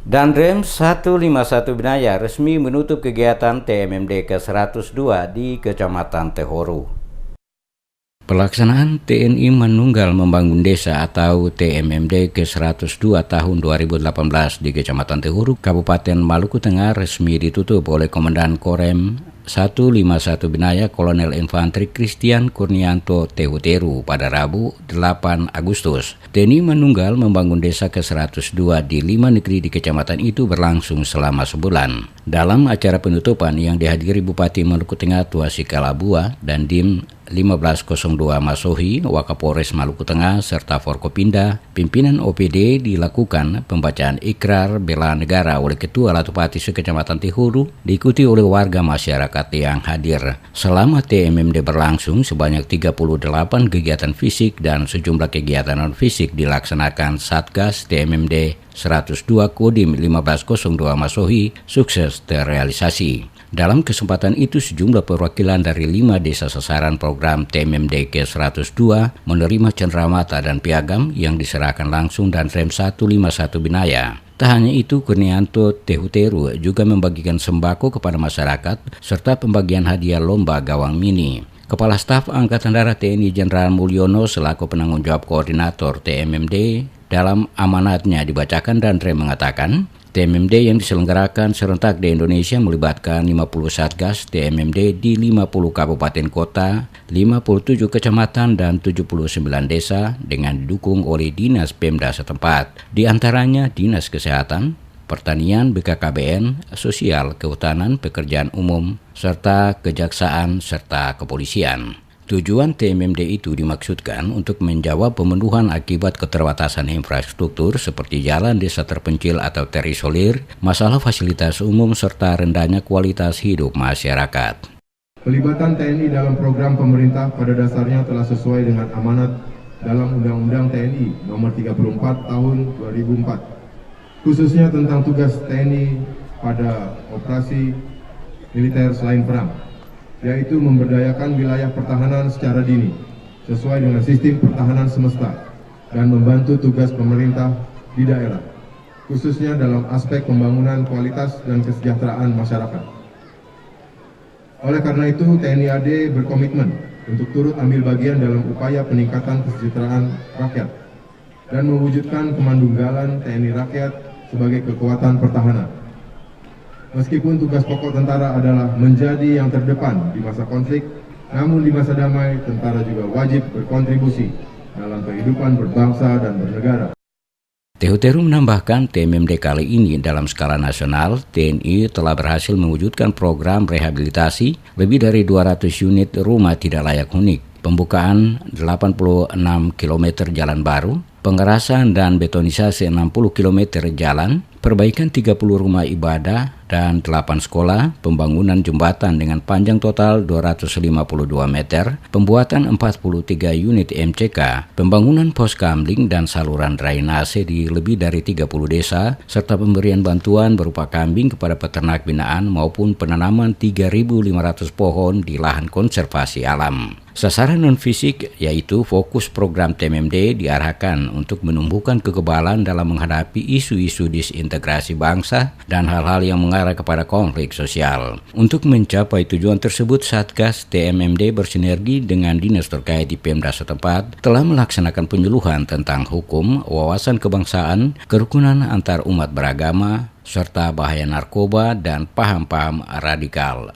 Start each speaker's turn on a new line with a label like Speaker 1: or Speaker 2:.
Speaker 1: Danrem 151 Binaya resmi menutup kegiatan TMMD ke-102 di Kecamatan Tehoru. Pelaksanaan TNI Manunggal Membangun Desa atau TMMD ke-102 tahun 2018 di Kecamatan Tehoru, Kabupaten Maluku Tengah resmi ditutup oleh Komandan Korem 151 Binaya Kolonel Infanteri Christian Kurnianto Tehuteru pada Rabu 8 Agustus. TNI Manunggal Membangun Desa ke-102 di 5 negeri di kecamatan itu berlangsung selama sebulan. Dalam acara penutupan yang dihadiri Bupati Maluku Tengah Tuasi Kalabua dan Dim 1502 Masohi, Wakapolres Maluku Tengah, serta Forkopinda, pimpinan OPD dilakukan pembacaan ikrar bela negara oleh Ketua Latupati Sekecamatan Tehoru, diikuti oleh warga masyarakat yang hadir. Selama TMMD berlangsung, sebanyak 38 kegiatan fisik dan sejumlah kegiatan non-fisik dilaksanakan Satgas TMMD 102 Kodim 1502 Masohi sukses terrealisasi. Dalam kesempatan itu, sejumlah perwakilan dari 5 desa sasaran program TMMD ke-102 menerima cenderamata dan piagam yang diserahkan langsung Danrem 151 Binaya. Tak hanya itu, Kurnianto Tehuteru juga membagikan sembako kepada masyarakat serta pembagian hadiah lomba gawang mini. Kepala Staf Angkatan Darat TNI Jenderal Mulyono selaku penanggung jawab koordinator TMMD dalam amanatnya dibacakan, Danrem mengatakan, TMMD yang diselenggarakan serentak di Indonesia melibatkan 50 satgas TMMD di 50 kabupaten kota, 57 kecamatan, dan 79 desa dengan didukung oleh Dinas Pemda setempat. Di antaranya Dinas Kesehatan, Pertanian, BKKBN, Sosial, Kehutanan, Pekerjaan Umum, serta Kejaksaan, serta Kepolisian. Tujuan TMMD itu dimaksudkan untuk menjawab pemenuhan akibat keterbatasan infrastruktur seperti jalan desa terpencil atau terisolir, masalah fasilitas umum, serta rendahnya kualitas hidup masyarakat.
Speaker 2: Pelibatan TNI dalam program pemerintah pada dasarnya telah sesuai dengan amanat dalam Undang-Undang TNI Nomor 34 Tahun 2004, khususnya tentang tugas TNI pada operasi militer selain perang, yaitu memberdayakan wilayah pertahanan secara dini, sesuai dengan sistem pertahanan semesta, dan membantu tugas pemerintah di daerah, khususnya dalam aspek pembangunan kualitas dan kesejahteraan masyarakat. Oleh karena itu, TNI AD berkomitmen untuk turut ambil bagian dalam upaya peningkatan kesejahteraan rakyat dan mewujudkan kemandunggalan TNI rakyat sebagai kekuatan pertahanan. Meskipun tugas pokok tentara adalah menjadi yang terdepan di masa konflik, namun di masa damai, tentara juga wajib berkontribusi dalam kehidupan berbangsa dan bernegara.
Speaker 1: Tehuteru menambahkan, TMMD kali ini dalam skala nasional, TNI telah berhasil mewujudkan program rehabilitasi lebih dari 200 unit rumah tidak layak huni, pembukaan 86 km jalan baru, pengerasan dan betonisasi 60 km jalan, perbaikan 30 rumah ibadah dan 8 sekolah, pembangunan jembatan dengan panjang total 252 meter, pembuatan 43 unit MCK, pembangunan pos kamling dan saluran drainase di lebih dari 30 desa, serta pemberian bantuan berupa kambing kepada peternak binaan maupun penanaman 3.500 pohon di lahan konservasi alam. Sasaran non-fisik yaitu fokus program TMMD diarahkan untuk menumbuhkan kekebalan dalam menghadapi isu-isu disintegrasi bangsa dan hal-hal yang mengarah kepada konflik sosial. Untuk mencapai tujuan tersebut, Satgas TMMD bersinergi dengan dinas terkait di Pemda setempat telah melaksanakan penyuluhan tentang hukum, wawasan kebangsaan, kerukunan antar umat beragama, serta bahaya narkoba dan paham-paham radikal.